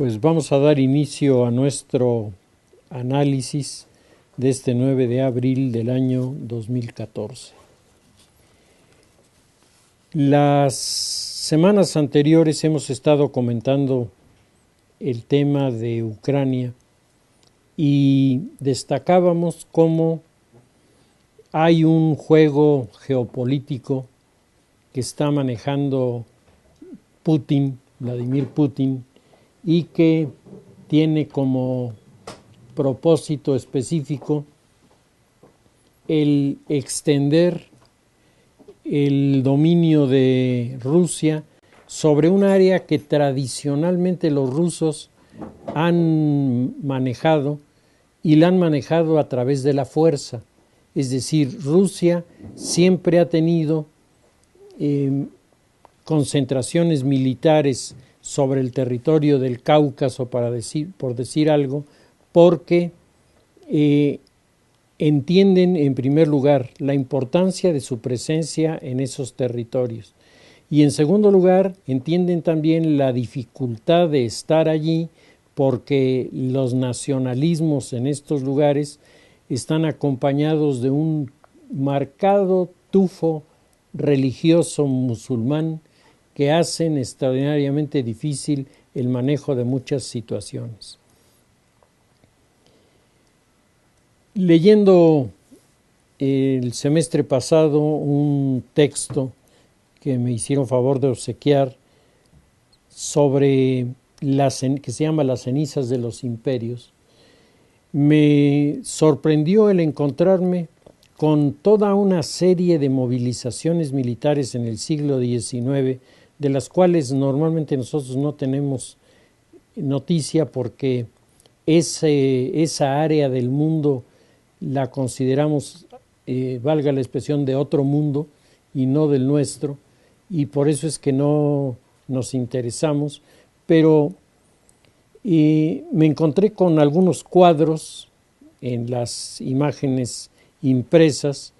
Pues vamos a dar inicio a nuestro análisis de este 9 de abril del año 2014. Las semanas anteriores hemos estado comentando el tema de Ucrania y destacábamos cómo hay un juego geopolítico que está manejando Vladimir Putin, y que tiene como propósito específico el extender el dominio de Rusia sobre un área que tradicionalmente los rusos han manejado y la han manejado a través de la fuerza. Es decir, Rusia siempre ha tenido concentraciones militares sobre el territorio del Cáucaso, por decir algo, porque entienden en primer lugar la importancia de su presencia en esos territorios y en segundo lugar entienden también la dificultad de estar allí porque los nacionalismos en estos lugares están acompañados de un marcado tufo religioso musulmán que hacen extraordinariamente difícil el manejo de muchas situaciones. Leyendo el semestre pasado un texto que me hicieron favor de obsequiar sobre que se llama Las cenizas de los imperios, me sorprendió el encontrarme con toda una serie de movilizaciones militares en el siglo XIX, de las cuales normalmente nosotros no tenemos noticia porque esa área del mundo la consideramos, valga la expresión, de otro mundo y no del nuestro, y por eso es que no nos interesamos, pero me encontré con algunos cuadros en las imágenes impresas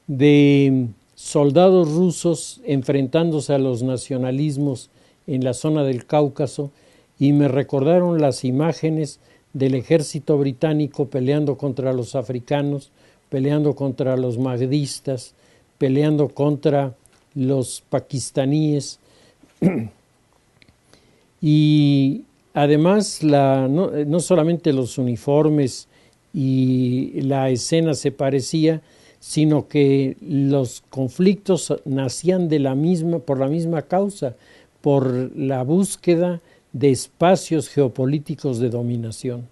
de soldados rusos enfrentándose a los nacionalismos en la zona del Cáucaso y me recordaron las imágenes del ejército británico peleando contra los africanos, peleando contra los mahdistas, peleando contra los pakistaníes y además no solamente los uniformes y la escena se parecía, sino que los conflictos nacían por la misma causa, por la búsqueda de espacios geopolíticos de dominación.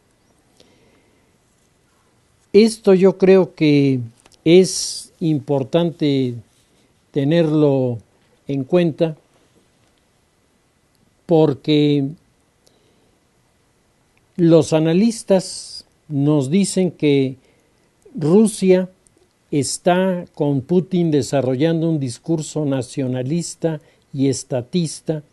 Esto yo creo que es importante tenerlo en cuenta porque los analistas nos dicen que Rusia está con Putin desarrollando un discurso nacionalista y estatista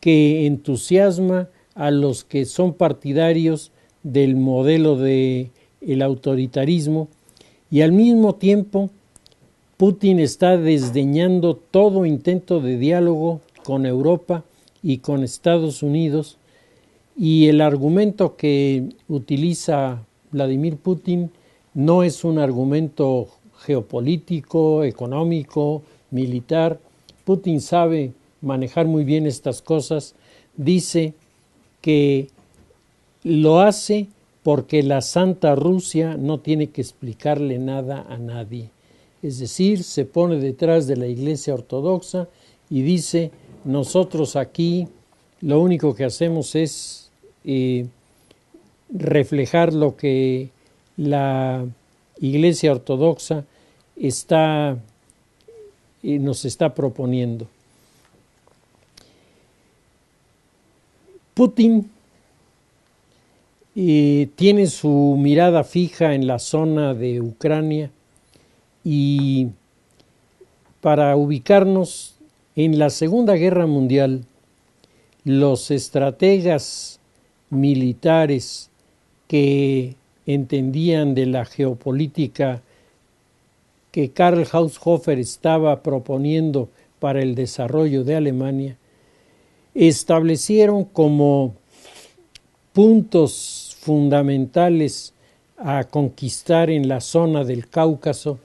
que entusiasma a los que son partidarios del modelo del autoritarismo y al mismo tiempo Putin está desdeñando todo intento de diálogo con Europa y con Estados Unidos y el argumento que utiliza Vladimir Putin no es un argumento geopolítico, económico, militar. Putin sabe manejar muy bien estas cosas. Dice que lo hace porque la Santa Rusia no tiene que explicarle nada a nadie. Es decir, se pone detrás de la Iglesia Ortodoxa y dice, nosotros aquí lo único que hacemos es reflejar lo que la Iglesia Ortodoxa nos está proponiendo. Putin tiene su mirada fija en la zona de Ucrania y para ubicarnos en la Segunda Guerra Mundial, los estrategas militares que entendían de la geopolítica que Karl Haushofer estaba proponiendo para el desarrollo de Alemania, establecieron como puntos fundamentales a conquistar en la zona del Cáucaso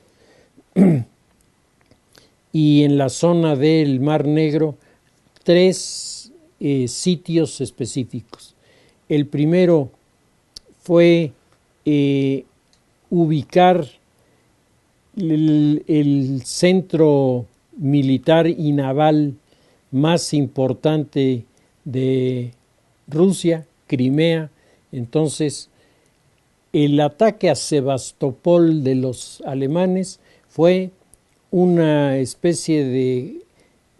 y en la zona del Mar Negro 3 sitios específicos. El primero fue ubicar el centro militar y naval más importante de Rusia, Crimea. Entonces, el ataque a Sebastopol de los alemanes fue una especie de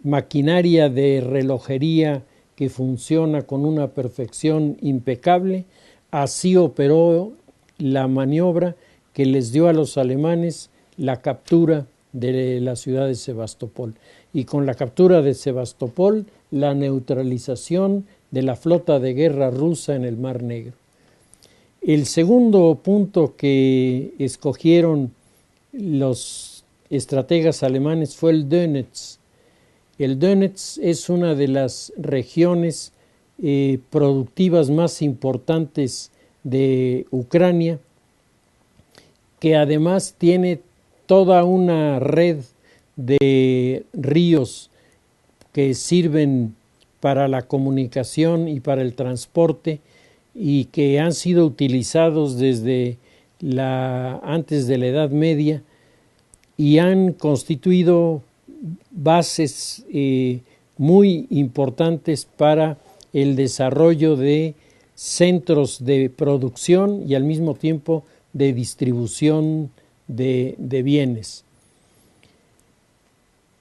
maquinaria de relojería que funciona con una perfección impecable. Así operó la maniobra que les dio a los alemanes la captura de la ciudad de Sebastopol. Y con la captura de Sebastopol, la neutralización de la flota de guerra rusa en el Mar Negro. El segundo punto que escogieron los estrategas alemanes fue el Donetsk. El Donetsk es una de las regiones productivas más importantes de Ucrania, que además tiene toda una red de ríos que sirven para la comunicación y para el transporte y que han sido utilizados desde antes de la Edad Media y han constituido bases muy importantes para el desarrollo de centros de producción y al mismo tiempo de distribución de bienes.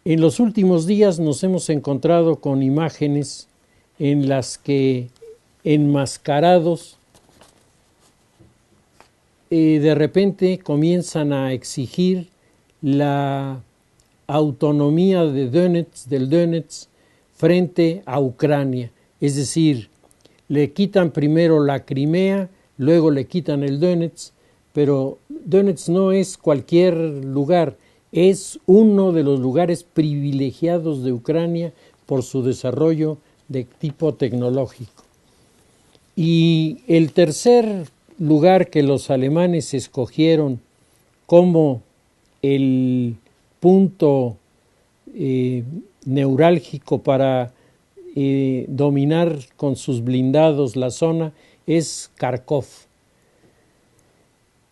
En los últimos días nos hemos encontrado con imágenes en las que enmascarados de repente comienzan a exigir la autonomía del Donetsk frente a Ucrania. Es decir, le quitan primero la Crimea, luego le quitan el Donetsk, pero Donetsk no es cualquier lugar, es uno de los lugares privilegiados de Ucrania por su desarrollo de tipo tecnológico. Y el tercer lugar que los alemanes escogieron como el punto neurálgico para dominar con sus blindados la zona es Kharkov.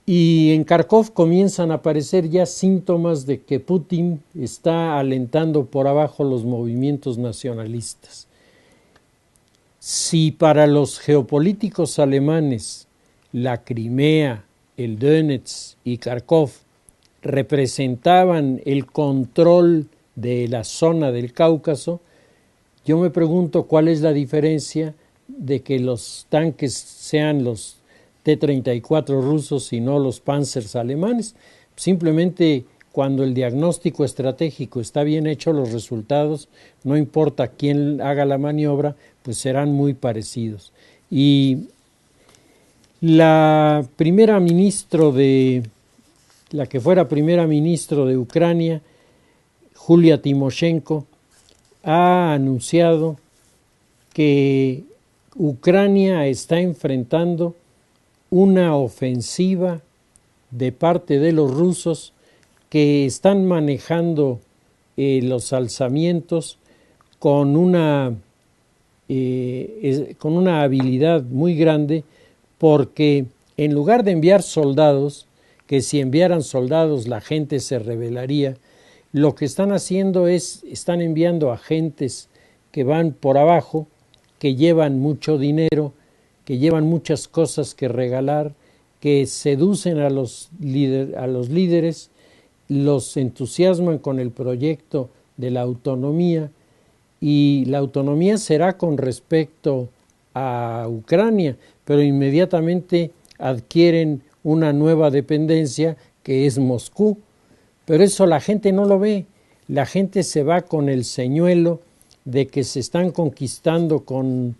Y en Kharkov comienzan a aparecer ya síntomas de que Putin está alentando por abajo los movimientos nacionalistas. Si para los geopolíticos alemanes la Crimea, el Donetsk y Kharkov representaban el control de la zona del Cáucaso, yo me pregunto cuál es la diferencia de que los tanques sean los T-34 rusos y no los Panzers alemanes. Simplemente cuando el diagnóstico estratégico está bien hecho, los resultados, no importa quién haga la maniobra, pues serán muy parecidos. Y la que fuera primera ministra de Ucrania, Julia Timoshenko, ha anunciado que Ucrania está enfrentando una ofensiva de parte de los rusos que están manejando los alzamientos con una habilidad muy grande, porque en lugar de enviar soldados, que si enviaran soldados la gente se rebelaría, lo que están haciendo están enviando agentes que van por abajo, que llevan mucho dinero, que llevan muchas cosas que regalar, que seducen a los líderes, los entusiasman con el proyecto de la autonomía, y la autonomía será con respecto a Ucrania, pero inmediatamente adquieren una nueva dependencia que es Moscú. Pero eso la gente no lo ve, la gente se va con el señuelo de que se están conquistando con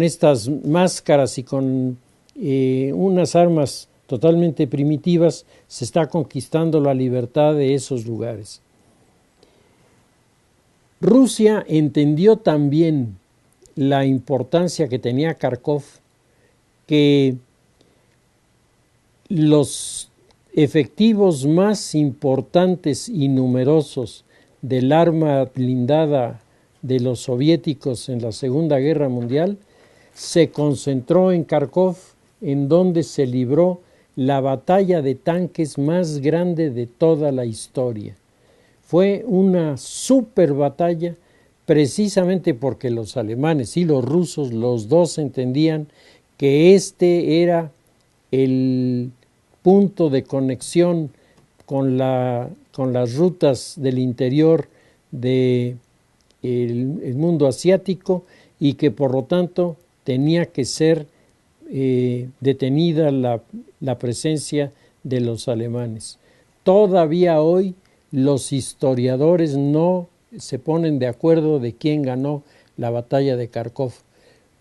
estas máscaras y con unas armas totalmente primitivas, se está conquistando la libertad de esos lugares. Rusia entendió también la importancia que tenía Kharkov, que los efectivos más importantes y numerosos del arma blindada de los soviéticos en la Segunda Guerra Mundial se concentró en Kharkov, en donde se libró la batalla de tanques más grande de toda la historia. Fue una super batalla, precisamente porque los alemanes y los rusos, los dos entendían que este era el punto de conexión con las rutas del interior del mundo asiático, y que por lo tanto tenía que ser detenida la presencia de los alemanes. Todavía hoy los historiadores no se ponen de acuerdo de quién ganó la batalla de Kharkov.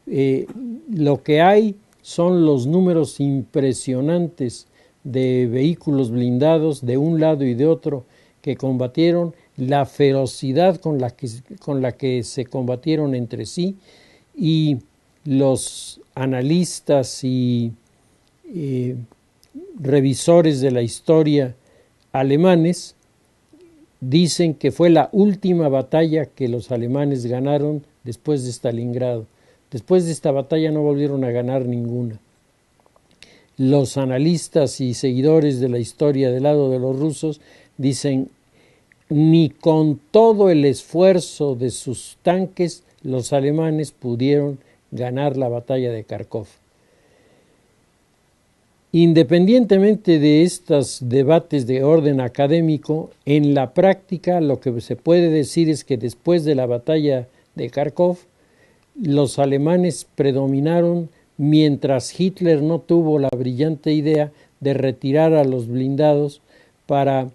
Lo que hay son los números impresionantes de vehículos blindados de un lado y de otro que combatieron, la ferocidad con la que se combatieron entre sí, y los analistas y revisores de la historia alemanes dicen que fue la última batalla que los alemanes ganaron después de Stalingrado. Después de esta batalla no volvieron a ganar ninguna. Los analistas y seguidores de la historia del lado de los rusos dicen: ni con todo el esfuerzo de sus tanques los alemanes pudieron ganar la batalla de Kharkov. Independientemente de estos debates de orden académico, en la práctica lo que se puede decir es que después de la batalla de Kharkov, los alemanes predominaron, mientras Hitler no tuvo la brillante idea de retirar a los blindados para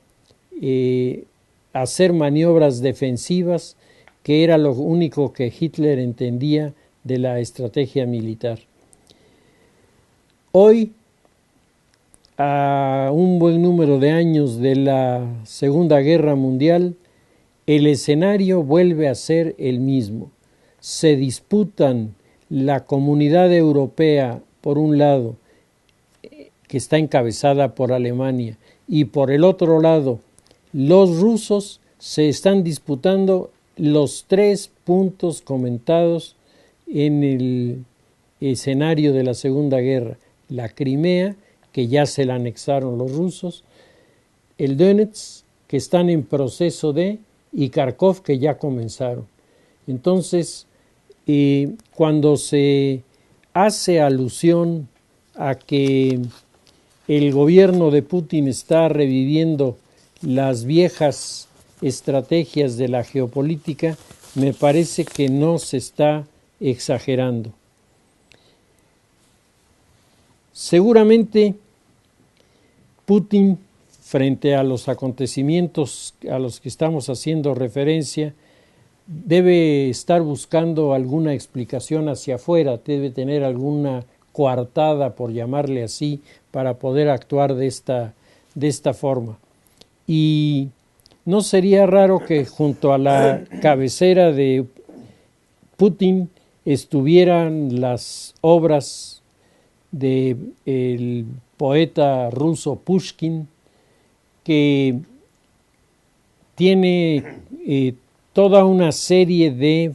hacer maniobras defensivas, que era lo único que Hitler entendía de la estrategia militar. Hoy, a un buen número de años de la Segunda Guerra Mundial, el escenario vuelve a ser el mismo. Se disputan la Comunidad Europea, por un lado, que está encabezada por Alemania, y por el otro lado, los rusos. Se están disputando los 3 puntos comentados en el escenario de la Segunda Guerra: la Crimea, que ya se la anexaron los rusos, el Donetsk, que están en proceso y Kharkov, que ya comenzaron. Entonces, cuando se hace alusión a que el gobierno de Putin está reviviendo las viejas estrategias de la geopolítica, me parece que no se está exagerando. Seguramente Putin, frente a los acontecimientos a los que estamos haciendo referencia, debe estar buscando alguna explicación hacia afuera, debe tener alguna coartada, por llamarle así, para poder actuar de esta forma. Y no sería raro que junto a la cabecera de Putin estuvieran las obras del poeta ruso Pushkin, que tiene toda una serie de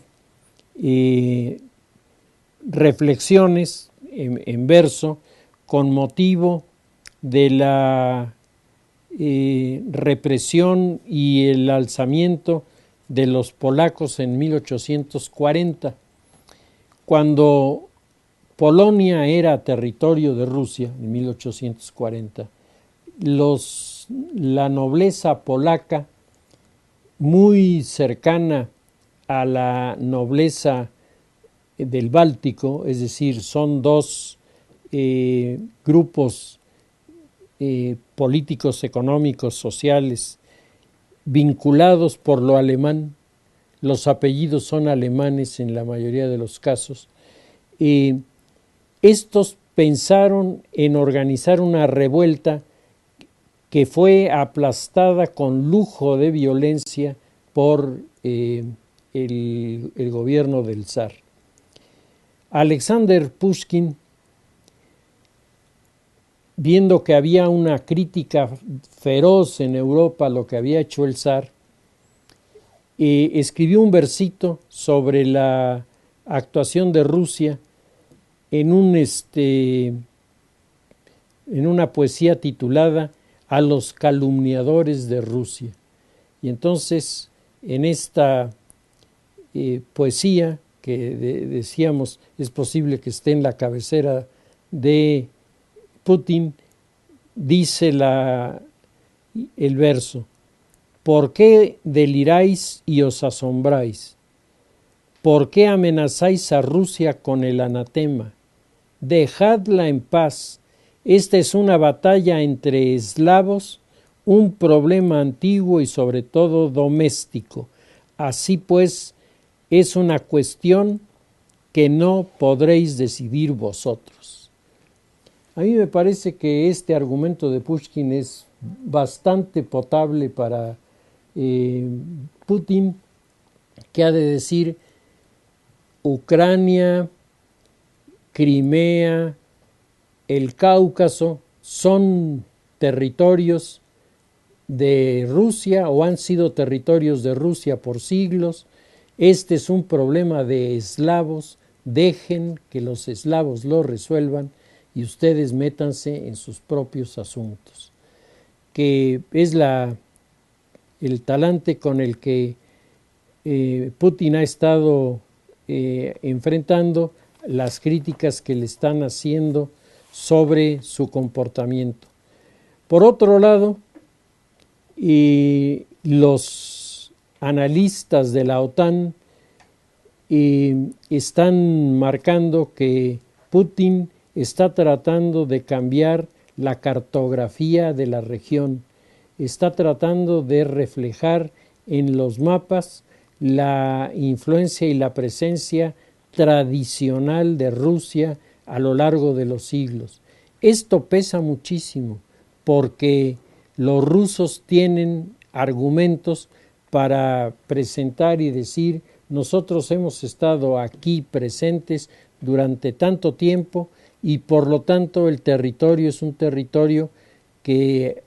reflexiones en verso con motivo de la represión y el alzamiento de los polacos en 1840, cuando Polonia era territorio de Rusia. En 1840, la nobleza polaca, muy cercana a la nobleza del Báltico, es decir, son dos grupos políticos, económicos, sociales, vinculados por lo alemán. Los apellidos son alemanes en la mayoría de los casos. Estos pensaron en organizar una revuelta que fue aplastada con lujo de violencia por el gobierno del zar. Alexander Pushkin, viendo que había una crítica feroz en Europa a lo que había hecho el zar, escribió un versito sobre la actuación de Rusia en una poesía titulada A los calumniadores de Rusia. Y entonces, en esta poesía, que decíamos es posible que esté en la cabecera de Putin, dice el verso: ¿por qué deliráis y os asombráis? ¿Por qué amenazáis a Rusia con el anatema? Dejadla en paz. Esta es una batalla entre eslavos, un problema antiguo y sobre todo doméstico. Así pues, es una cuestión que no podréis decidir vosotros. A mí me parece que este argumento de Pushkin es bastante potable para Putin, que ha de decir: Ucrania, Crimea, el Cáucaso son territorios de Rusia o han sido territorios de Rusia por siglos. Este es un problema de eslavos, dejen que los eslavos lo resuelvan y ustedes métanse en sus propios asuntos. Que es el talante con el que Putin ha estado enfrentando las críticas que le están haciendo sobre su comportamiento. Por otro lado, los analistas de la OTAN están marcando que Putin está tratando de cambiar la cartografía de la región, está tratando de reflejar en los mapas la influencia y la presencia tradicional de Rusia a lo largo de los siglos. Esto pesa muchísimo porque los rusos tienen argumentos para presentar y decir: nosotros hemos estado aquí presentes durante tanto tiempo y por lo tanto el territorio es un territorio que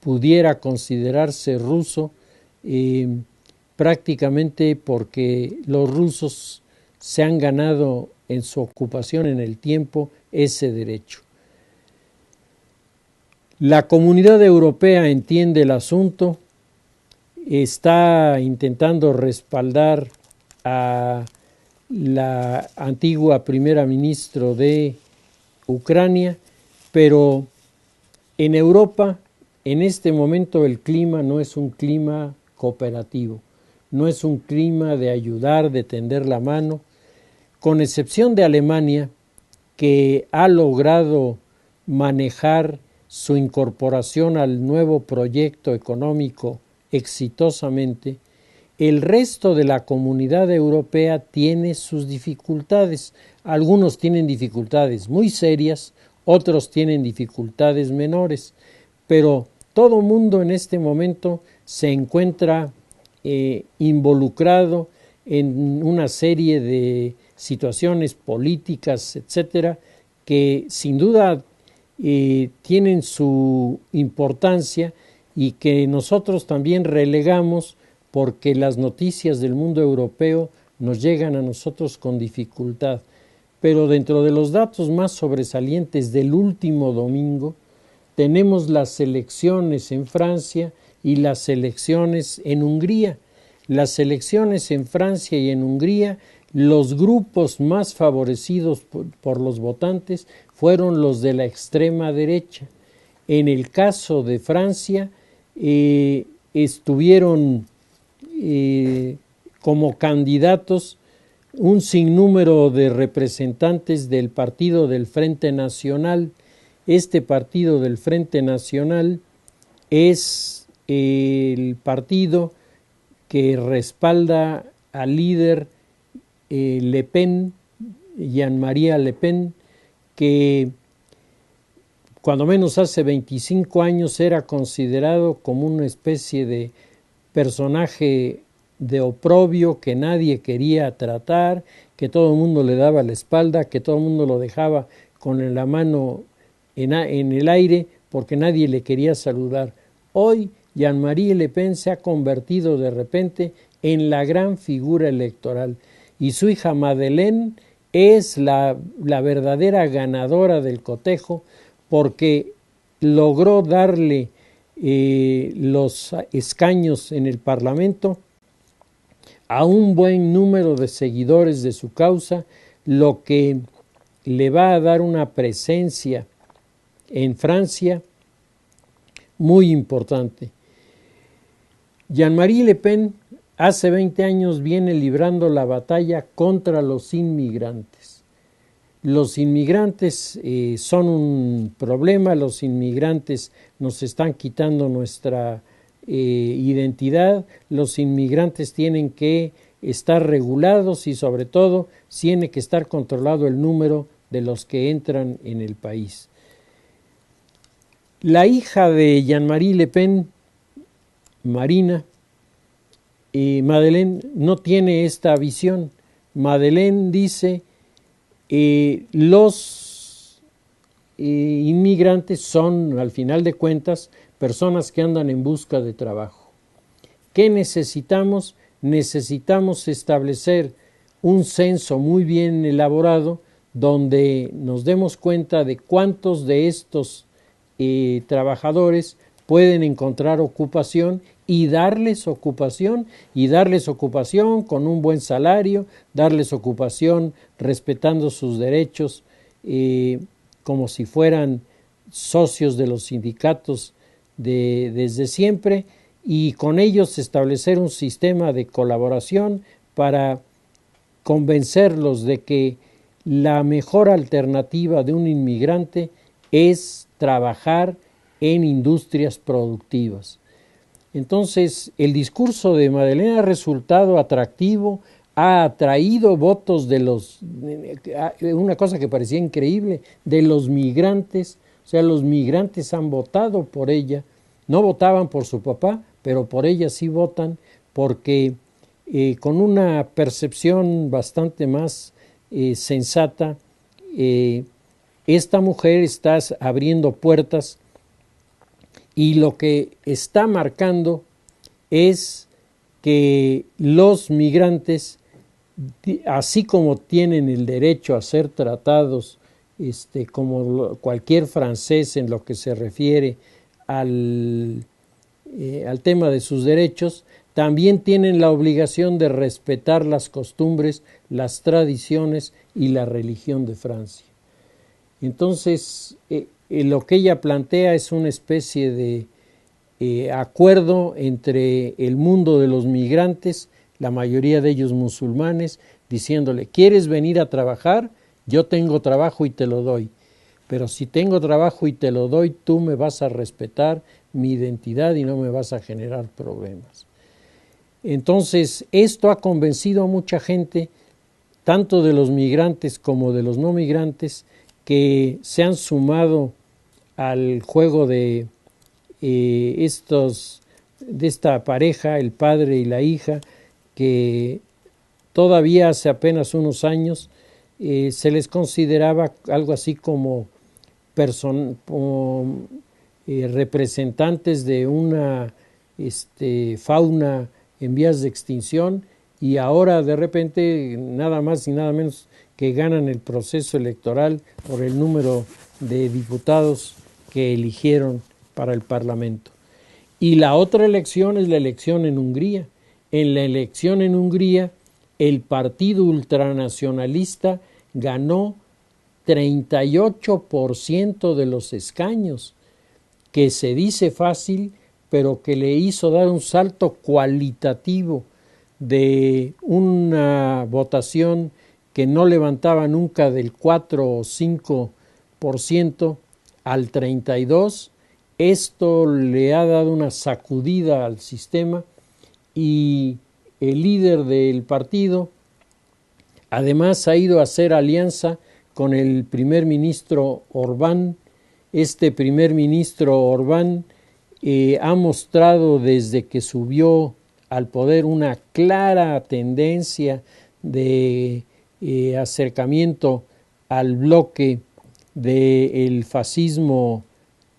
pudiera considerarse ruso, prácticamente porque los rusos se han ganado en su ocupación en el tiempo ese derecho. La Comunidad Europea entiende el asunto, está intentando respaldar a la antigua primera ministra de Ucrania, pero en Europa en este momento el clima no es un clima cooperativo, no es un clima de ayudar, de tender la mano, con excepción de Alemania, que ha logrado manejar su incorporación al nuevo proyecto económico exitosamente. El resto de la Comunidad Europea tiene sus dificultades. Algunos tienen dificultades muy serias, otros tienen dificultades menores, pero todo mundo en este momento se encuentra involucrado en una serie de situaciones políticas, etcétera, que sin duda tienen su importancia y que nosotros también relegamos porque las noticias del mundo europeo nos llegan a nosotros con dificultad. Pero dentro de los datos más sobresalientes del último domingo tenemos las elecciones en Francia y las elecciones en Hungría. Las elecciones en Francia y en Hungría, los grupos más favorecidos por los votantes fueron los de la extrema derecha. En el caso de Francia, estuvieron como candidatos un sinnúmero de representantes del Partido del Frente Nacional. Este Partido del Frente Nacional es el partido que respalda al líder Le Pen, Jean-Marie Le Pen, que cuando menos hace 25 años era considerado como una especie de personaje de oprobio, que nadie quería tratar, que todo el mundo le daba la espalda, que todo el mundo lo dejaba con la mano en el aire porque nadie le quería saludar. Hoy Jean-Marie Le Pen se ha convertido de repente en la gran figura electoral y su hija Madeleine es la verdadera ganadora del cotejo porque logró darle los escaños en el Parlamento a un buen número de seguidores de su causa, lo que le va a dar una presencia en Francia muy importante. Jean-Marie Le Pen hace 20 años viene librando la batalla contra los inmigrantes. Los inmigrantes son un problema, los inmigrantes nos están quitando nuestra identidad, los inmigrantes tienen que estar regulados y sobre todo tiene que estar controlado el número de los que entran en el país. La hija de Jean-Marie Le Pen, Marina, Madeleine, no tiene esta visión. Madeleine dice los inmigrantes son, al final de cuentas, personas que andan en busca de trabajo. ¿Qué necesitamos? Necesitamos establecer un censo muy bien elaborado donde nos demos cuenta de cuántos de estos trabajadores pueden encontrar ocupación y darles ocupación con un buen salario, darles ocupación respetando sus derechos como si fueran socios de los sindicatos desde siempre y con ellos establecer un sistema de colaboración para convencerlos de que la mejor alternativa de un inmigrante es trabajar en industrias productivas. Entonces, el discurso de Madeleine ha resultado atractivo, ha atraído votos de una cosa que parecía increíble, de los migrantes. O sea, los migrantes han votado por ella, no votaban por su papá, pero por ella sí votan, porque con una percepción bastante más sensata, esta mujer está abriendo puertas y lo que está marcando es que los migrantes, así como tienen el derecho a ser tratados como cualquier francés en lo que se refiere al tema de sus derechos, también tienen la obligación de respetar las costumbres, las tradiciones y la religión de Francia. Entonces, lo que ella plantea es una especie de acuerdo entre el mundo de los migrantes, la mayoría de ellos musulmanes, diciéndole, ¿quieres venir a trabajar? Yo tengo trabajo y te lo doy. Pero si tengo trabajo y te lo doy, tú me vas a respetar mi identidad y no me vas a generar problemas. Entonces, esto ha convencido a mucha gente, tanto de los migrantes como de los no migrantes, que se han sumado al juego de esta pareja, el padre y la hija, que todavía hace apenas unos años se les consideraba algo así como representantes de una fauna en vías de extinción, y ahora de repente nada más y nada menos que ganan el proceso electoral por el número de diputados que eligieron para el Parlamento. Y la otra elección es la elección en Hungría. En la elección en Hungría, el partido ultranacionalista ganó 38% de los escaños, que se dice fácil, pero que le hizo dar un salto cualitativo de una votación que no levantaba nunca del 4 o 5% al 32%. Esto le ha dado una sacudida al sistema y el líder del partido además ha ido a hacer alianza con el primer ministro Orbán. Este primer ministro Orbán ha mostrado desde que subió al poder, una clara tendencia de acercamiento al bloque del fascismo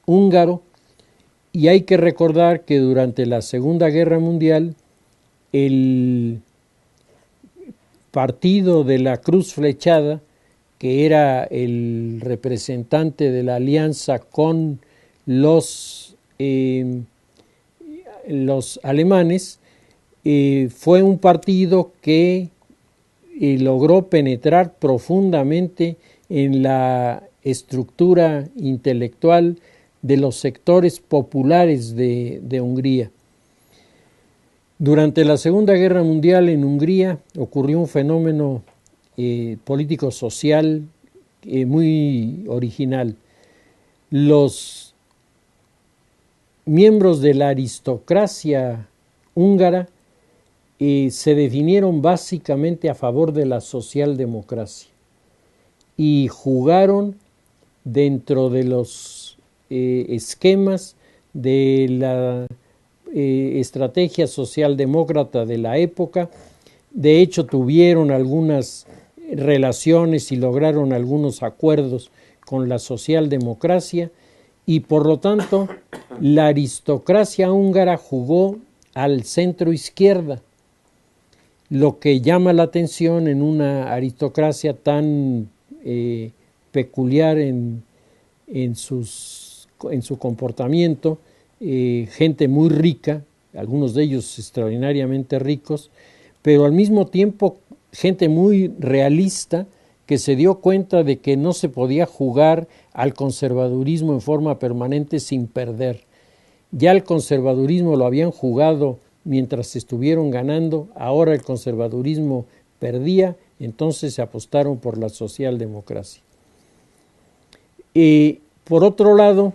húngaro, y hay que recordar que durante la Segunda Guerra Mundial el partido de la Cruz Flechada, que era el representante de la alianza con los alemanes, fue un partido que logró penetrar profundamente en la estructura intelectual de los sectores populares de Hungría. Durante la Segunda Guerra Mundial en Hungría ocurrió un fenómeno político-social muy original. Los miembros de la aristocracia húngara se definieron básicamente a favor de la socialdemocracia y jugaron dentro de los esquemas de la estrategia socialdemócrata de la época. De hecho, tuvieron algunas relaciones y lograron algunos acuerdos con la socialdemocracia, y por lo tanto la aristocracia húngara jugó al centro izquierda, lo que llama la atención en una aristocracia tan peculiar en su comportamiento, gente muy rica, algunos de ellos extraordinariamente ricos, pero al mismo tiempo gente muy realista, que se dio cuenta de que no se podía jugar al conservadurismo en forma permanente sin perder. Ya el conservadurismo lo habían jugado mientras estuvieron ganando, ahora el conservadurismo perdía, entonces se apostaron por la socialdemocracia. Por otro lado,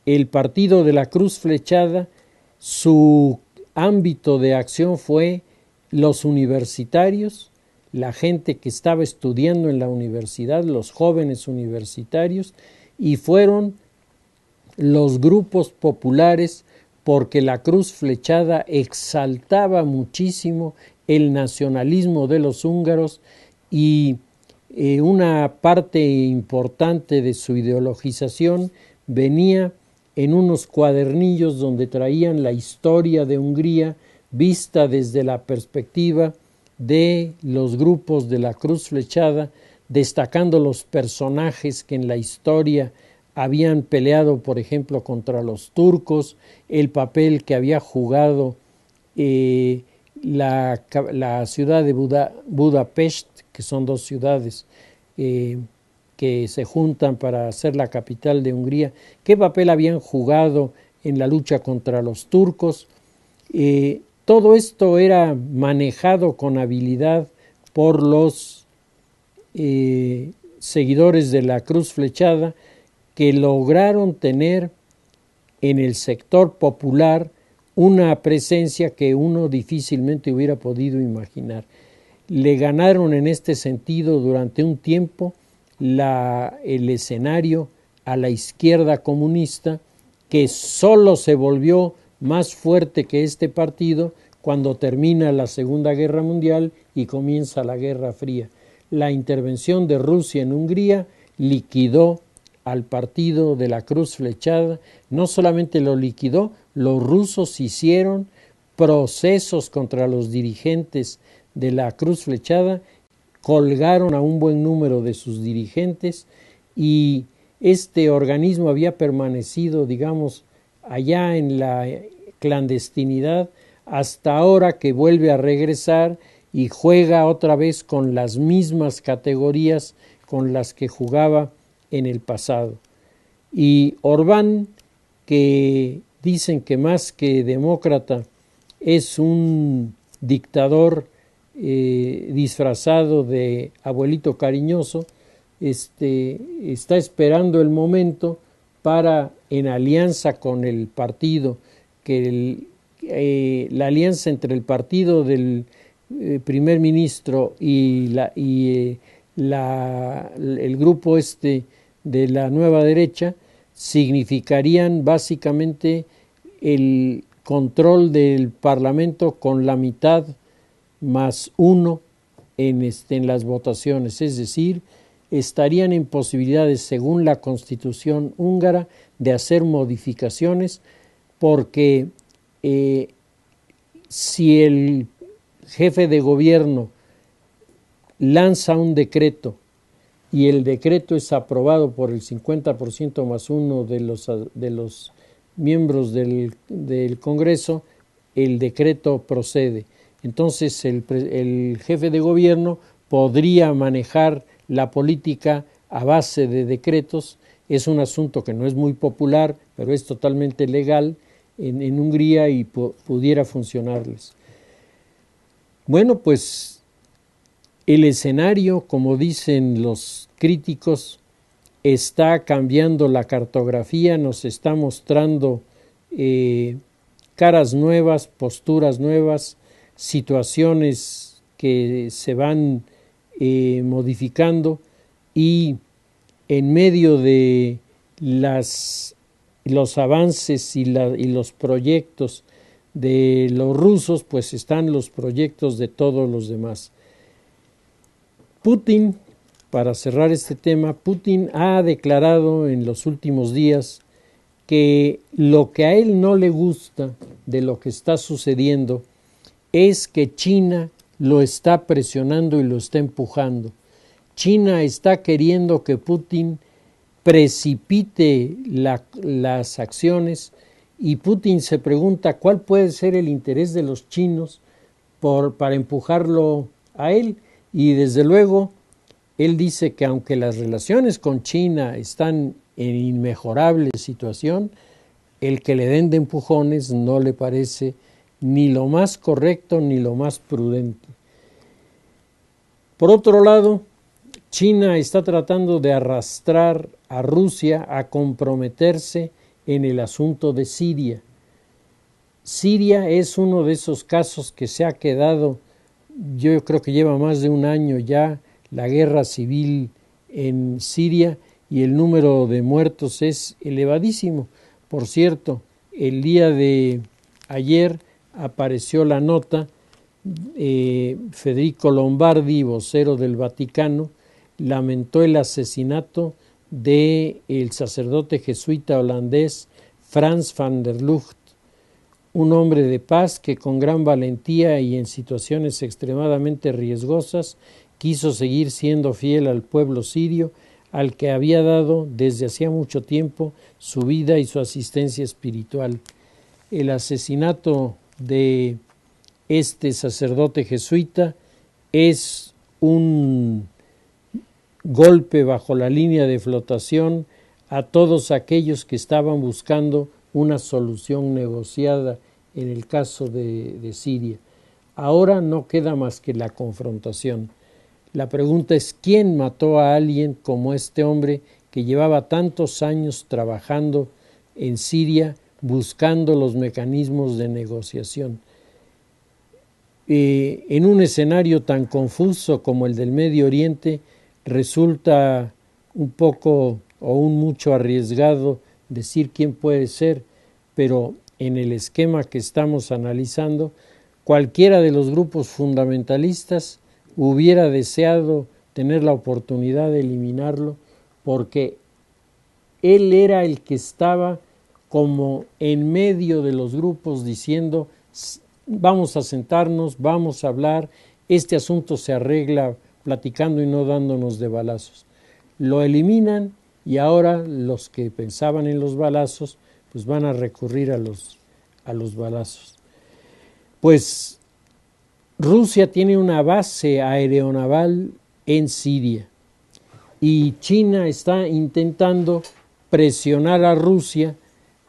el partido de la Cruz Flechada, su ámbito de acción fue los universitarios, la gente que estaba estudiando en la universidad, los jóvenes universitarios, y fueron los grupos populares, porque la Cruz Flechada exaltaba muchísimo el nacionalismo de los húngaros, y una parte importante de su ideologización venía en unos cuadernillos donde traían la historia de Hungría vista desde la perspectiva de los grupos de la Cruz Flechada, destacando los personajes que en la historia habían peleado, por ejemplo, contra los turcos, el papel que había jugado la ciudad de Budapest, que son dos ciudades que se juntan para ser la capital de Hungría, qué papel habían jugado en la lucha contra los turcos. Todo esto era manejado con habilidad por los seguidores de la Cruz Flechada, que lograron tener en el sector popular una presencia que uno difícilmente hubiera podido imaginar. Le ganaron en este sentido durante un tiempo el escenario a la izquierda comunista, que solo se volvió más fuerte que este partido cuando termina la Segunda Guerra Mundial y comienza la Guerra Fría. La intervención de Rusia en Hungría liquidó al partido de la Cruz Flechada. No solamente lo liquidó, los rusos hicieron procesos contra los dirigentes de la Cruz Flechada, colgaron a un buen número de sus dirigentes, y este organismo había permanecido, digamos, allá en la clandestinidad hasta ahora que vuelve a regresar y juega otra vez con las mismas categorías con las que jugaba en el pasado. Y Orbán, que dicen que más que demócrata es un dictador disfrazado de abuelito cariñoso, está esperando el momento para, en alianza con el partido, que la alianza entre el partido del primer ministro y el grupo de la nueva derecha significarían básicamente el control del Parlamento con la mitad más uno en las votaciones, es decir, estarían en posibilidades, según la Constitución húngara, de hacer modificaciones, porque si el jefe de gobierno lanza un decreto y el decreto es aprobado por el 50% más uno de los miembros del Congreso, el decreto procede. Entonces el jefe de gobierno podría manejar la política a base de decretos. Es un asunto que no es muy popular, pero es totalmente legal en Hungría y pudiera funcionarles. Bueno, pues el escenario, como dicen los críticos, está cambiando la cartografía, nos está mostrando caras nuevas, posturas nuevas, situaciones que se van modificando, y en medio de los avances y los proyectos de los rusos, pues están los proyectos de todos los demás. Putin, para cerrar este tema, Putin ha declarado en los últimos días que lo que a él no le gusta de lo que está sucediendo es que China lo está presionando y lo está empujando. China está queriendo que Putin precipite las acciones, y Putin se pregunta cuál puede ser el interés de los chinos para empujarlo a él, y desde luego él dice que aunque las relaciones con China están en inmejorable situación, el que le den de empujones no le parece ni lo más correcto ni lo más prudente. Por otro lado, China está tratando de arrastrar a Rusia a comprometerse en el asunto de Siria. Siria es uno de esos casos que se ha quedado, yo creo que lleva más de un año ya la guerra civil en Siria, y el número de muertos es elevadísimo. Por cierto, el día de ayer apareció la nota, Federico Lombardi, vocero del Vaticano, lamentó el asesinato del sacerdote jesuita holandés Frans van der Lugt, un hombre de paz que con gran valentía y en situaciones extremadamente riesgosas quiso seguir siendo fiel al pueblo sirio, al que había dado desde hacía mucho tiempo su vida y su asistencia espiritual. El asesinato de este sacerdote jesuita es un golpe bajo la línea de flotación a todos aquellos que estaban buscando una solución negociada en el caso de Siria. Ahora no queda más que la confrontación. La pregunta es, ¿quién mató a alguien como este hombre que llevaba tantos años trabajando en Siria buscando los mecanismos de negociación? En un escenario tan confuso como el del Medio Oriente, resulta un poco o un mucho arriesgado decir quién puede ser, pero en el esquema que estamos analizando, cualquiera de los grupos fundamentalistas hubiera deseado tener la oportunidad de eliminarlo, porque él era el que estaba como en medio de los grupos diciendo: vamos a sentarnos, vamos a hablar, este asunto se arregla platicando y no dándonos de balazos. Lo eliminan, y ahora los que pensaban en los balazos pues van a recurrir a los balazos. Pues Rusia tiene una base aeronaval en Siria, y China está intentando presionar a Rusia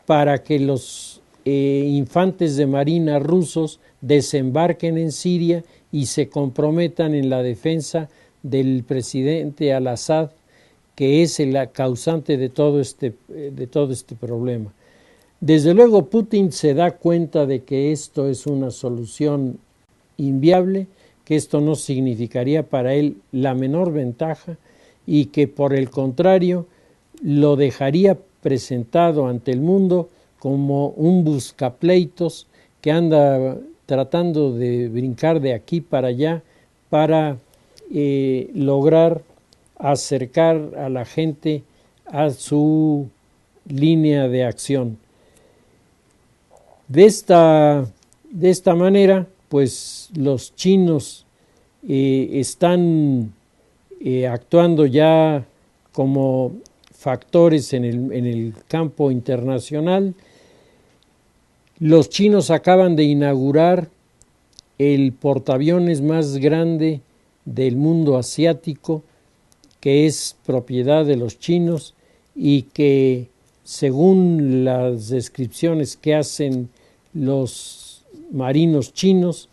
para que los infantes de marina rusos desembarquen en Siria y se comprometan en la defensa del presidente al-Assad, que es el causante de todo este problema. Desde luego Putin se da cuenta de que esto es una solución inviable, que esto no significaría para él la menor ventaja, y que por el contrario lo dejaría presentado ante el mundo como un buscapleitos que anda tratando de brincar de aquí para allá para lograr acercar a la gente a su línea de acción. De esta manera, pues los chinos están actuando ya como factores en el campo internacional. Los chinos acaban de inaugurar el portaaviones más grande del mundo asiático, que es propiedad de los chinos y que, según las descripciones que hacen los marinos chinos,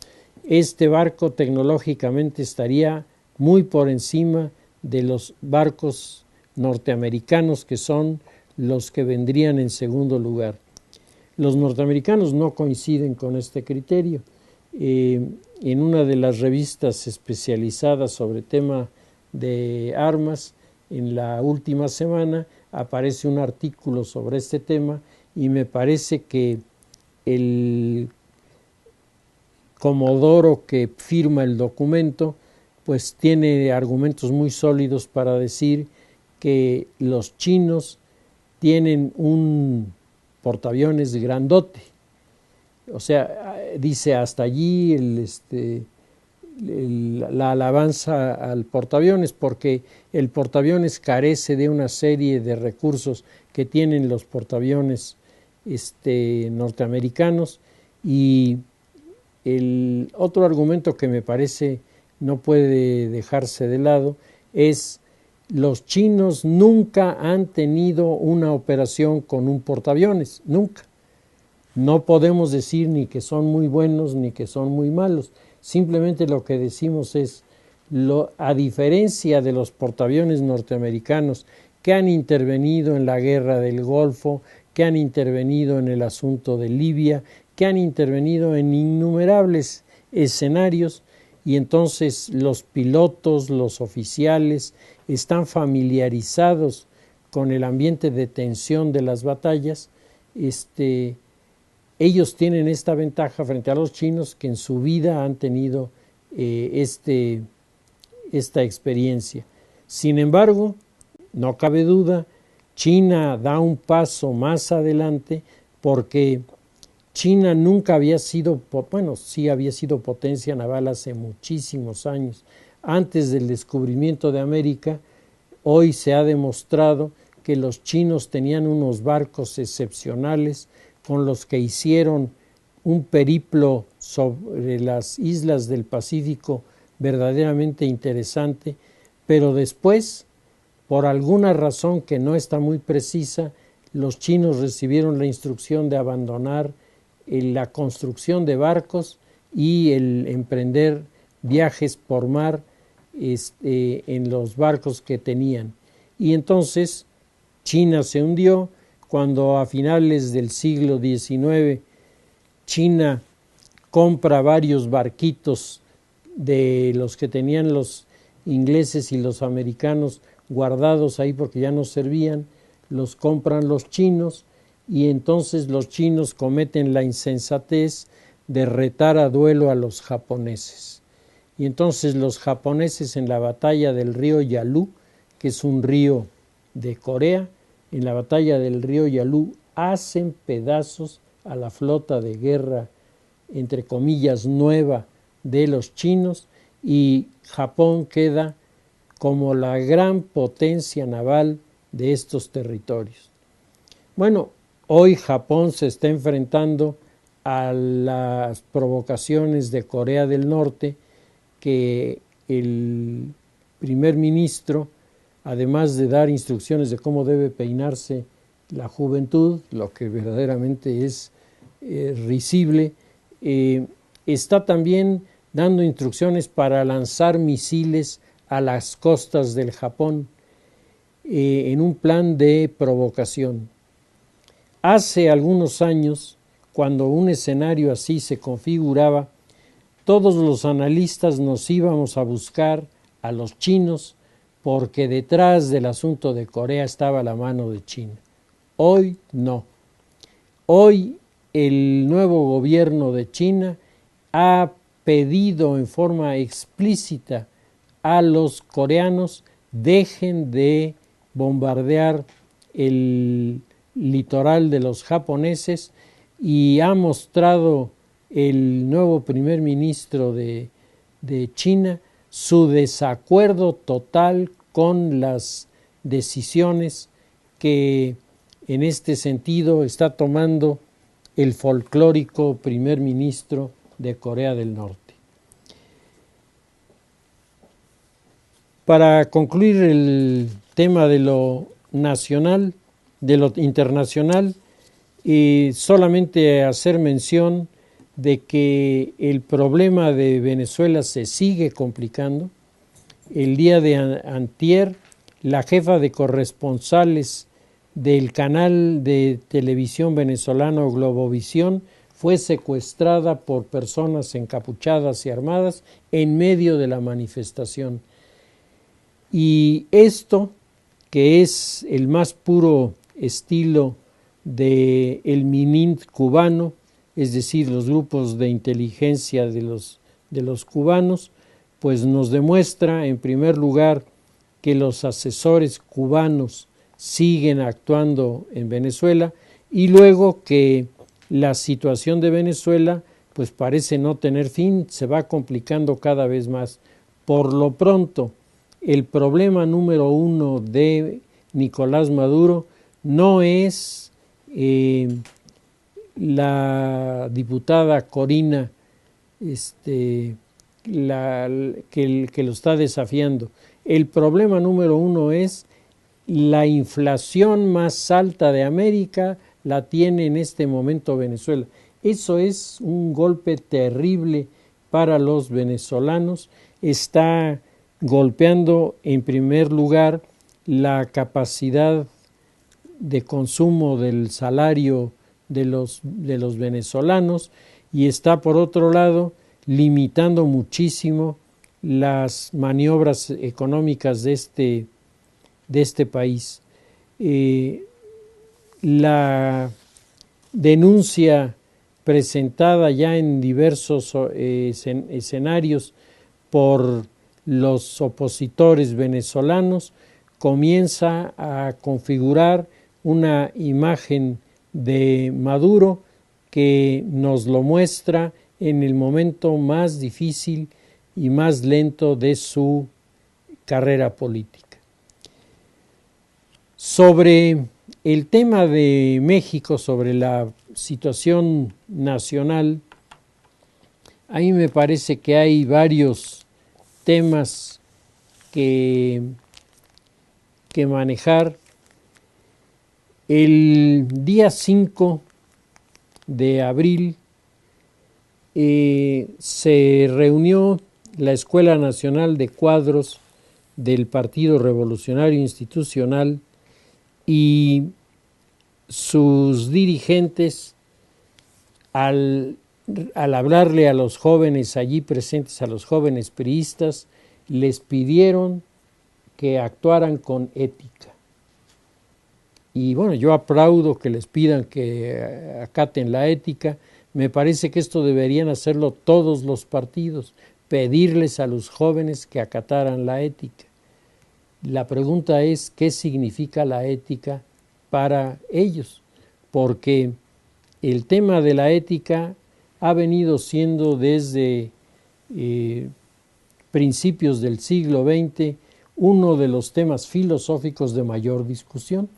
este barco tecnológicamente estaría muy por encima de los barcos norteamericanos, que son los que vendrían en segundo lugar. Los norteamericanos no coinciden con este criterio. En una de las revistas especializadas sobre tema de armas, en la última semana aparece un artículo sobre este tema y me parece que el comodoro que firma el documento pues tiene argumentos muy sólidos para decir que los chinos tienen un portaaviones grandote. O sea, dice hasta allí la alabanza al portaaviones, porque el portaaviones carece de una serie de recursos que tienen los portaaviones norteamericanos. Y el otro argumento que me parece no puede dejarse de lado es: los chinos nunca han tenido una operación con un portaaviones, nunca. No podemos decir ni que son muy buenos ni que son muy malos. Simplemente lo que decimos es, a diferencia de los portaaviones norteamericanos que han intervenido en la guerra del Golfo, que han intervenido en el asunto de Libia, que han intervenido en innumerables escenarios, y entonces los pilotos, los oficiales, están familiarizados con el ambiente de tensión de las batallas. Ellos tienen esta ventaja frente a los chinos, que en su vida han tenido esta experiencia. Sin embargo, no cabe duda, China da un paso más adelante, porque China nunca había sido, sí había sido potencia naval hace muchísimos años. Antes del descubrimiento de América, hoy se ha demostrado que los chinos tenían unos barcos excepcionales con los que hicieron un periplo sobre las islas del Pacífico verdaderamente interesante, pero después, por alguna razón que no está muy precisa, los chinos recibieron la instrucción de abandonar la construcción de barcos y el emprender viajes por mar en los barcos que tenían. Y entonces China se hundió cuando, a finales del siglo XIX, China compra varios barquitos de los que tenían los ingleses y los americanos guardados ahí porque ya no servían. Los compran los chinos, y entonces los chinos cometen la insensatez de retar a duelo a los japoneses. Y entonces los japoneses, en la batalla del río Yalu, que es un río de Corea, en la batalla del río Yalu hacen pedazos a la flota de guerra, entre comillas, nueva de los chinos, y Japón queda como la gran potencia naval de estos territorios. Bueno, hoy Japón se está enfrentando a las provocaciones de Corea del Norte, que el primer ministro, además de dar instrucciones de cómo debe peinarse la juventud, lo que verdaderamente es risible, está también dando instrucciones para lanzar misiles a las costas del Japón en un plan de provocación. Hace algunos años, cuando un escenario así se configuraba, todos los analistas nos íbamos a buscar a los chinos, porque detrás del asunto de Corea estaba la mano de China. Hoy no. Hoy el nuevo gobierno de China ha pedido en forma explícita a los coreanos dejen de bombardear el litoral de los japoneses, y ha mostrado el nuevo primer ministro de China su desacuerdo total con las decisiones que en este sentido está tomando el folclórico primer ministro de Corea del Norte. Para concluir el tema de lo nacional, de lo internacional, y solamente hacer mención de que el problema de Venezuela se sigue complicando. El día de antier, la jefa de corresponsales del canal de televisión venezolano Globovisión fue secuestrada por personas encapuchadas y armadas en medio de la manifestación. Y esto, que es el más puro estilo del MININT cubano, es decir, los grupos de inteligencia de los cubanos, pues nos demuestra en primer lugar que los asesores cubanos siguen actuando en Venezuela, y luego que la situación de Venezuela pues parece no tener fin, se va complicando cada vez más. Por lo pronto, el problema número uno de Nicolás Maduro no es la diputada Corina que lo está desafiando. El problema número uno es la inflación más alta de América, la tiene en este momento Venezuela. Eso es un golpe terrible para los venezolanos. Está golpeando en primer lugar la capacidad de consumo del salario de los venezolanos, y está por otro lado limitando muchísimo las maniobras económicas de este país. La denuncia presentada ya en diversos escenarios por los opositores venezolanos comienza a configurar una imagen de Maduro que nos lo muestra en el momento más difícil y más lento de su carrera política. Sobre el tema de México, sobre la situación nacional, a mí me parece que hay varios temas que manejar. El día 5 de abril se reunió la Escuela Nacional de Cuadros del Partido Revolucionario Institucional, y sus dirigentes, al hablarle a los jóvenes allí presentes, a los jóvenes priistas, les pidieron que actuaran con ética. Y bueno, yo aplaudo que les pidan que acaten la ética. Me parece que esto deberían hacerlo todos los partidos, pedirles a los jóvenes que acataran la ética. La pregunta es, ¿qué significa la ética para ellos? Porque el tema de la ética ha venido siendo desde principios del siglo XX uno de los temas filosóficos de mayor discusión.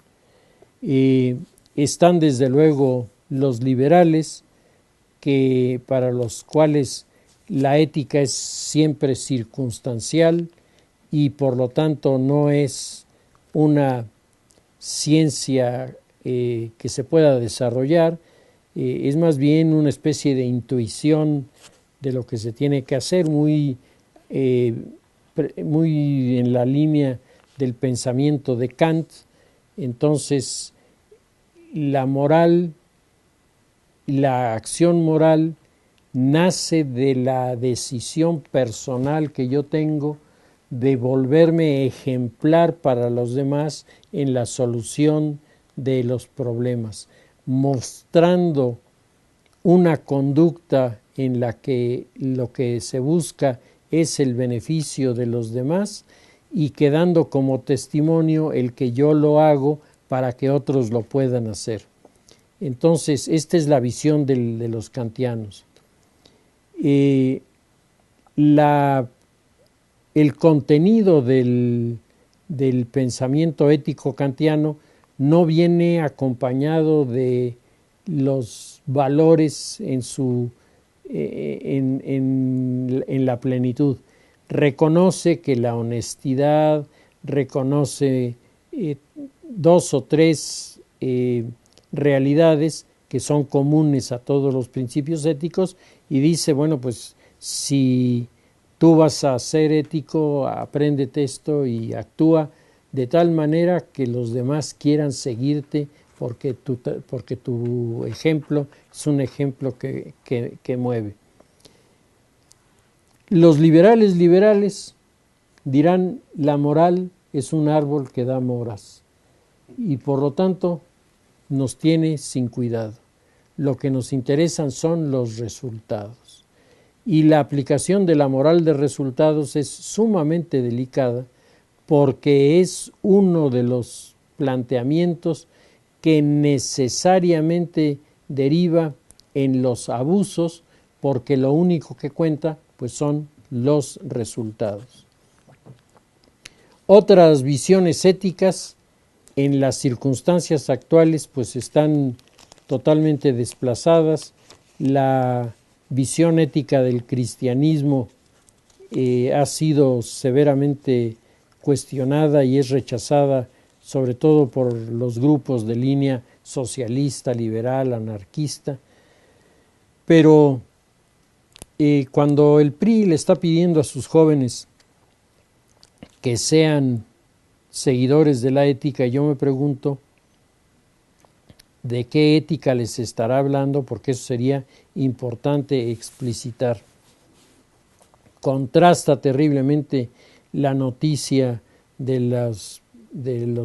Están desde luego los liberales, que para los cuales la ética es siempre circunstancial y por lo tanto no es una ciencia que se pueda desarrollar, es más bien una especie de intuición de lo que se tiene que hacer, muy en la línea del pensamiento de Kant. Entonces, la moral, la acción moral, nace de la decisión personal que yo tengo de volverme ejemplar para los demás en la solución de los problemas, mostrando una conducta en la que lo que se busca es el beneficio de los demás y quedando como testimonio el que yo lo hago para que otros lo puedan hacer. Entonces, esta es la visión de los kantianos. El contenido del pensamiento ético kantiano no viene acompañado de los valores en la plenitud. Reconoce que la honestidad, reconoce dos o tres realidades que son comunes a todos los principios éticos y dice, bueno, pues si tú vas a ser ético, apréndete esto y actúa de tal manera que los demás quieran seguirte porque tu ejemplo es un ejemplo que mueve. Los liberales dirán, la moral es un árbol que da moras y por lo tanto nos tiene sin cuidado. Lo que nos interesan son los resultados. Y la aplicación de la moral de resultados es sumamente delicada porque es uno de los planteamientos que necesariamente deriva en los abusos porque lo único que cuenta pues son los resultados. Otras visiones éticas en las circunstancias actuales pues están totalmente desplazadas. La visión ética del cristianismo ha sido severamente cuestionada y es rechazada sobre todo por los grupos de línea socialista, liberal, anarquista, pero cuando el PRI le está pidiendo a sus jóvenes que sean seguidores de la ética, yo me pregunto de qué ética les estará hablando, porque eso sería importante explicitar. Contrasta terriblemente la noticia de los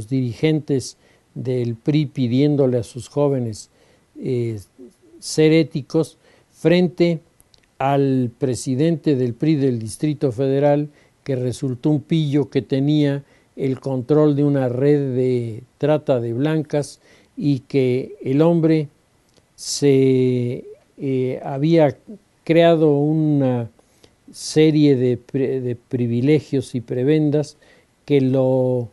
dirigentes del PRI pidiéndole a sus jóvenes ser éticos frente al presidente del PRI del Distrito Federal, que resultó un pillo que tenía el control de una red de trata de blancas y que el hombre se había creado una serie de privilegios y prebendas que lo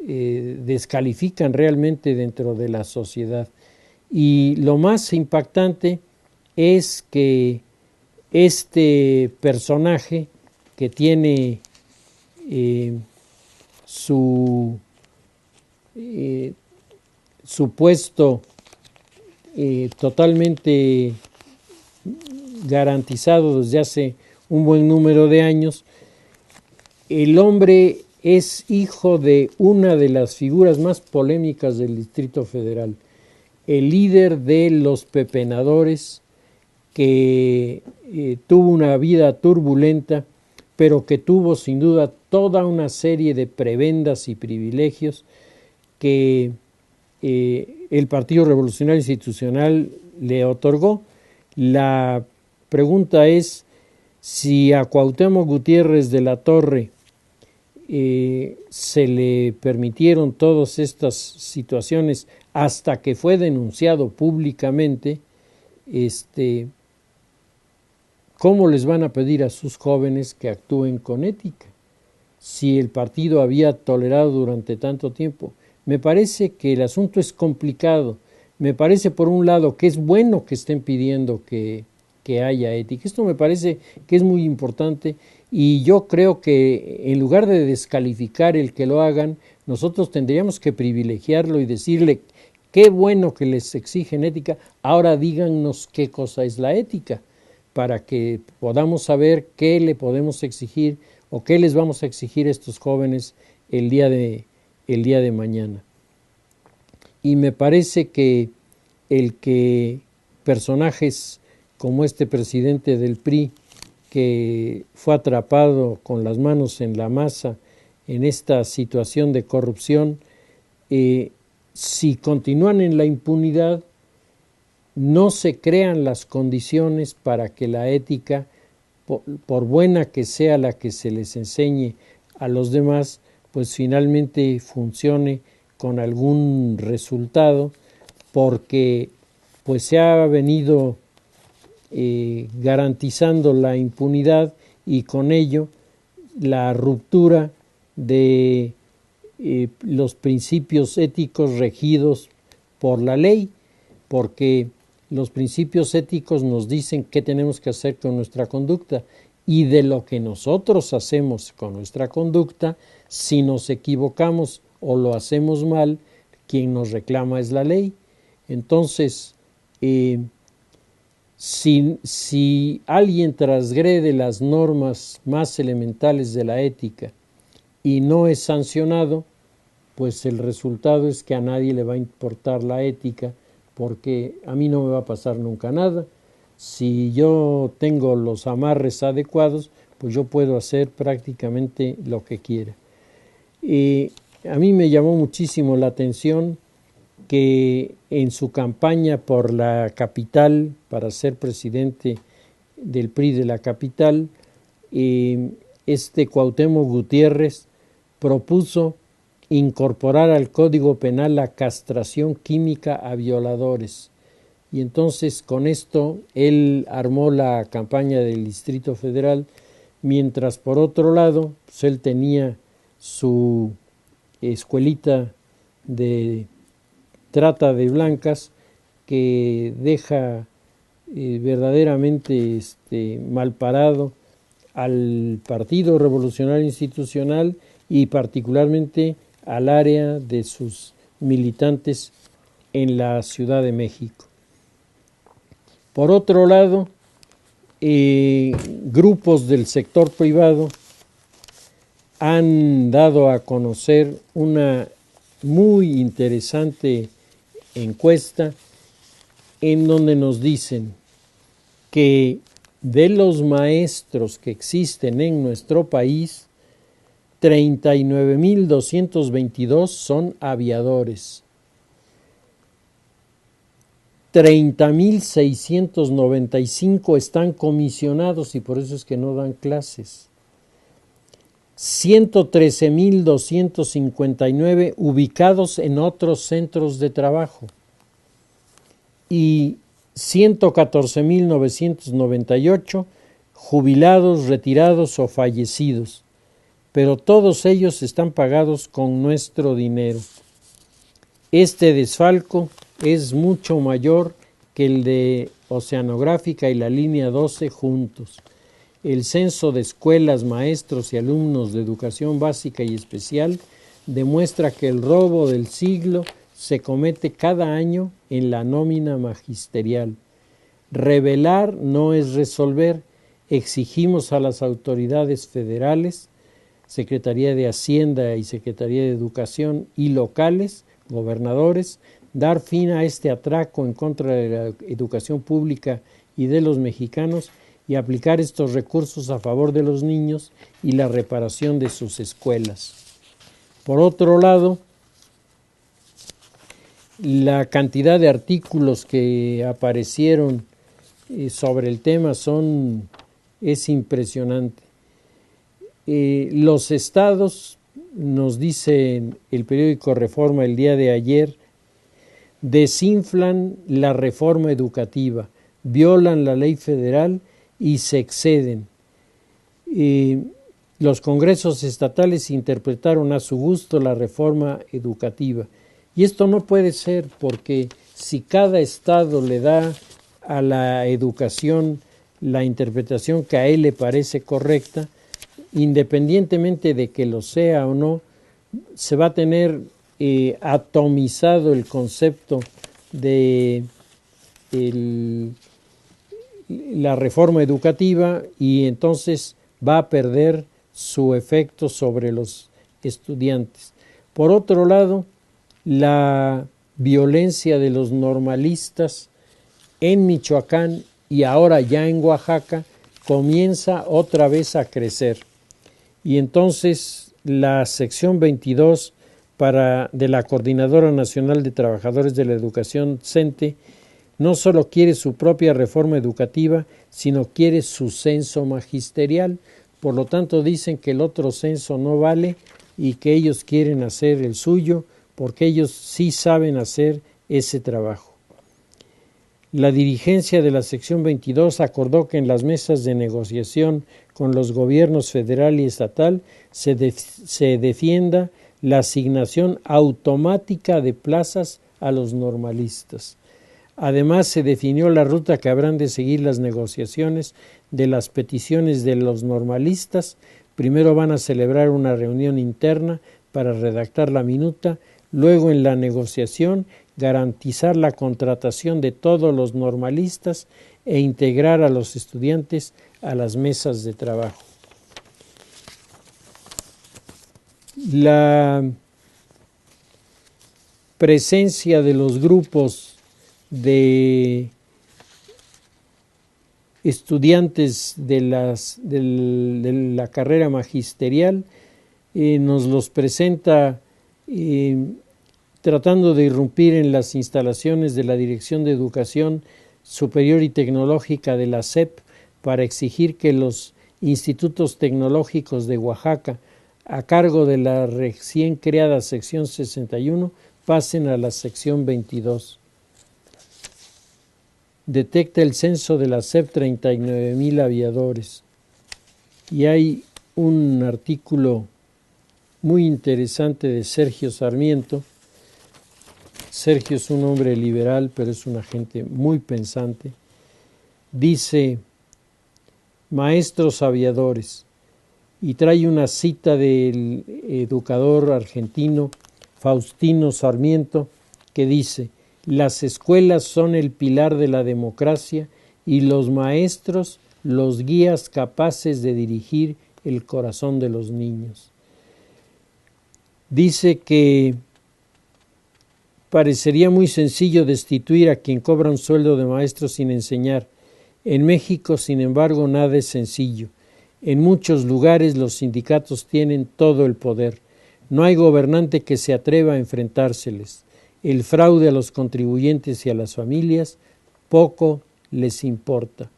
descalifican realmente dentro de la sociedad. Y lo más impactante es que este personaje que tiene su puesto totalmente garantizado desde hace un buen número de años, el hombre es hijo de una de las figuras más polémicas del Distrito Federal, el líder de los pepenadores, que tuvo una vida turbulenta, pero que tuvo sin duda toda una serie de prebendas y privilegios que el Partido Revolucionario Institucional le otorgó. La pregunta es si a Cuauhtémoc Gutiérrez de la Torre se le permitieron todas estas situaciones hasta que fue denunciado públicamente, ¿cómo les van a pedir a sus jóvenes que actúen con ética? Si el partido había tolerado durante tanto tiempo. Me parece que el asunto es complicado. Me parece, por un lado, que es bueno que estén pidiendo que haya ética. Esto me parece que es muy importante y yo creo que en lugar de descalificar el que lo hagan, nosotros tendríamos que privilegiarlo y decirle qué bueno que les exigen ética, ahora díganos qué cosa es la ética, para que podamos saber qué le podemos exigir o qué les vamos a exigir a estos jóvenes el día de mañana. Y me parece que personajes como este presidente del PRI, que fue atrapado con las manos en la masa en esta situación de corrupción, si continúan en la impunidad, no se crean las condiciones para que la ética, por buena que sea la que se les enseñe a los demás, pues finalmente funcione con algún resultado, porque pues se ha venido garantizando la impunidad y con ello la ruptura de los principios éticos regidos por la ley, porque los principios éticos nos dicen qué tenemos que hacer con nuestra conducta, y de lo que nosotros hacemos con nuestra conducta, si nos equivocamos o lo hacemos mal, quien nos reclama es la ley. Entonces, si alguien transgrede las normas más elementales de la ética y no es sancionado, pues el resultado es que a nadie le va a importar la ética, porque a mí no me va a pasar nunca nada. Si yo tengo los amarres adecuados, pues yo puedo hacer prácticamente lo que quiera. A mí me llamó muchísimo la atención que en su campaña por la capital, para ser presidente del PRI de la capital, Cuauhtémoc Gutiérrez propuso incorporar al Código Penal la castración química a violadores. Y entonces con esto él armó la campaña del Distrito Federal, mientras por otro lado pues él tenía su escuelita de trata de blancas que deja verdaderamente mal parado al Partido Revolucionario Institucional y particularmente al área de sus militantes en la Ciudad de México. Por otro lado, grupos del sector privado han dado a conocer una muy interesante encuesta en donde nos dicen que de los maestros que existen en nuestro país, 39,222 son aviadores, 30,695 están comisionados y por eso es que no dan clases, 113,259 ubicados en otros centros de trabajo y 114,998 jubilados, retirados o fallecidos, pero todos ellos están pagados con nuestro dinero. Este desfalco es mucho mayor que el de Oceanográfica y la Línea 12 juntos. El censo de escuelas, maestros y alumnos de educación básica y especial demuestra que el robo del siglo se comete cada año en la nómina magisterial. Revelar no es resolver. Exigimos a las autoridades federales, Secretaría de Hacienda y Secretaría de Educación y locales, gobernadores, dar fin a este atraco en contra de la educación pública y de los mexicanos y aplicar estos recursos a favor de los niños y la reparación de sus escuelas. Por otro lado, la cantidad de artículos que aparecieron sobre el tema es impresionante. Los estados, nos dice el periódico Reforma el día de ayer, desinflan la reforma educativa, violan la ley federal y se exceden. Los congresos estatales interpretaron a su gusto la reforma educativa. Y esto no puede ser, porque si cada estado le da a la educación la interpretación que a él le parece correcta, independientemente de que lo sea o no, se va a tener atomizado el concepto de la reforma educativa y entonces va a perder su efecto sobre los estudiantes. Por otro lado, la violencia de los normalistas en Michoacán y ahora ya en Oaxaca comienza otra vez a crecer. Y entonces la sección 22 de la Coordinadora Nacional de Trabajadores de la Educación, CENTE, no solo quiere su propia reforma educativa, sino quiere su censo magisterial. Por lo tanto, dicen que el otro censo no vale y que ellos quieren hacer el suyo porque ellos sí saben hacer ese trabajo. La dirigencia de la sección 22 acordó que en las mesas de negociación con los gobiernos federal y estatal se defienda la asignación automática de plazas a los normalistas. Además, se definió la ruta que habrán de seguir las negociaciones de las peticiones de los normalistas. Primero van a celebrar una reunión interna para redactar la minuta, luego en la negociación garantizar la contratación de todos los normalistas e integrar a los estudiantes a las mesas de trabajo. La presencia de los grupos de estudiantes de la carrera magisterial nos los presenta tratando de irrumpir en las instalaciones de la Dirección de Educación Superior y Tecnológica de la SEP para exigir que los institutos tecnológicos de Oaxaca, a cargo de la recién creada sección 61, pasen a la sección 22. Detecta el censo de la SEP 39,000 aviadores. Y hay un artículo muy interesante de Sergio Sarmiento. Sergio es un hombre liberal, pero es una gente muy pensante. Dice, maestros aviadores, y trae una cita del educador argentino Faustino Sarmiento, que dice, las escuelas son el pilar de la democracia y los maestros los guías capaces de dirigir el corazón de los niños. Dice que parecería muy sencillo destituir a quien cobra un sueldo de maestro sin enseñar. En México, sin embargo, nada es sencillo. En muchos lugares los sindicatos tienen todo el poder. No hay gobernante que se atreva a enfrentárseles. El fraude a los contribuyentes y a las familias poco les importa.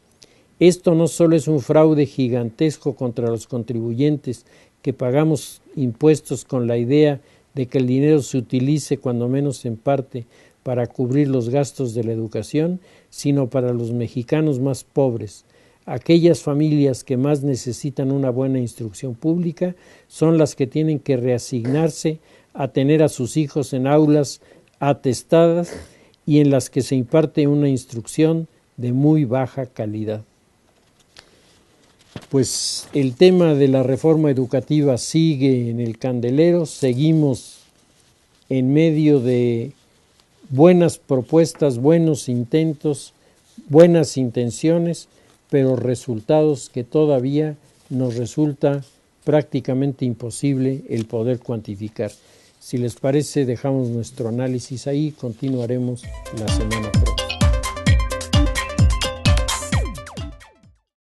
Esto no solo es un fraude gigantesco contra los contribuyentes que pagamos impuestos con la idea de que el dinero se utilice cuando menos en parte para cubrir los gastos de la educación, sino para los mexicanos más pobres. Aquellas familias que más necesitan una buena instrucción pública son las que tienen que reasignarse a tener a sus hijos en aulas atestadas y en las que se imparte una instrucción de muy baja calidad. Pues el tema de la reforma educativa sigue en el candelero, seguimos en medio de buenas propuestas, buenos intentos, buenas intenciones, pero resultados que todavía nos resulta prácticamente imposible el poder cuantificar. Si les parece, dejamos nuestro análisis ahí, continuaremos la semana próxima.